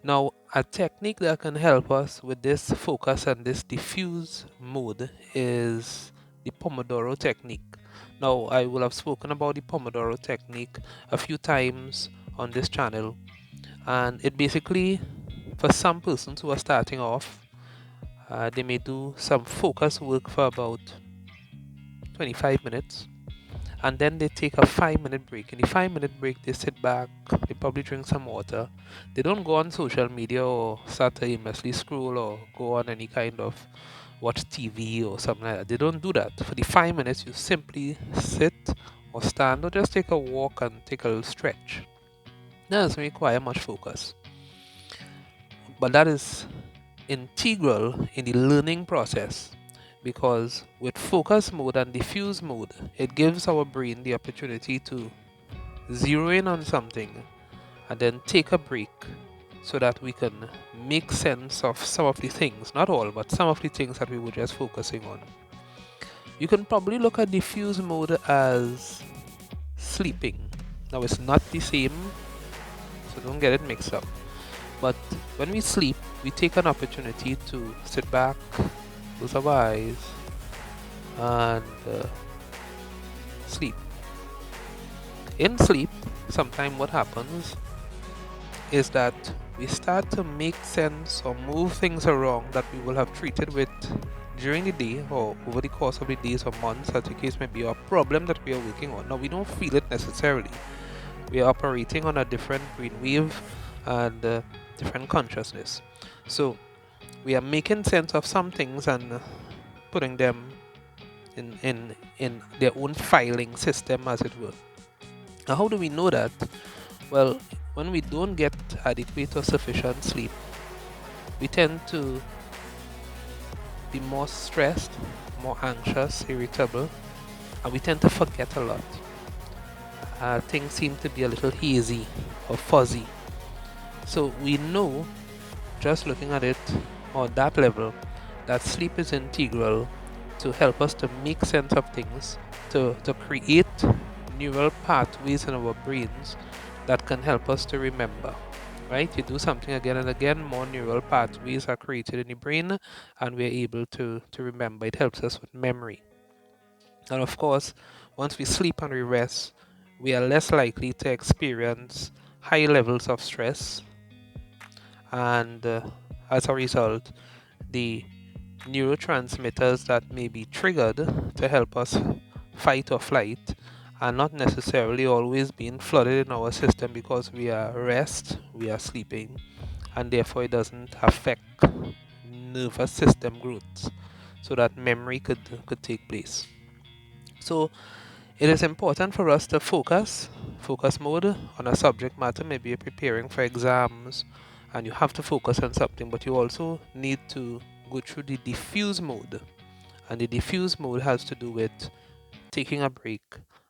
Now, a technique that can help us with this focus and this diffuse mode is the Pomodoro technique. Now, I will have spoken about the Pomodoro technique a few times on this channel, and it basically, for some persons who are starting off, they may do some focus work for about 25 minutes, and then they take a 5 minute break. In the 5 minute break, they sit back, they probably drink some water. They don't go on social media or start to aimlessly scroll or go on any kind of watch TV or something like that. They don't do that. For the 5 minutes, you simply sit or stand or just take a walk and take a little stretch. That doesn't require much focus, but that is integral in the learning process, because with focus mode and diffuse mode, it gives our brain the opportunity to zero in on something and then take a break so that we can make sense of some of the things, not all, but some of the things that we were just focusing on. You can probably look at diffuse mode as sleeping. Now, it's not the same, so don't get it mixed up. But when we sleep, we take an opportunity to sit back, close our eyes, and sleep. In sleep, sometimes what happens is that we start to make sense or move things around that we will have treated with during the day or over the course of the days or months, as the case may be, a problem that we are working on. Now, we don't feel it necessarily. We are operating on a different brainwave and different consciousness. So, we are making sense of some things and putting them in their own filing system, as it were. Now, how do we know that? Well, when we don't get adequate or sufficient sleep, we tend to be more stressed, more anxious, irritable, and we tend to forget a lot. Things seem to be a little hazy or fuzzy. So we know, just looking at it on that level, that sleep is integral to help us to make sense of things, to create neural pathways in our brains that can help us to remember. Right? You do something again and again, more neural pathways are created in the brain, and we're able to remember. It helps us with memory. And of course, once we sleep and we rest, we are less likely to experience high levels of stress, and as a result, the neurotransmitters that may be triggered to help us fight or flight are not necessarily always being flooded in our system because we are rest, we are sleeping, and therefore it doesn't affect nervous system growth so that memory could take place. So it is important for us to focus mode on a subject matter. Maybe you're preparing for exams and you have to focus on something, but you also need to go through the diffuse mode. And the diffuse mode has to do with taking a break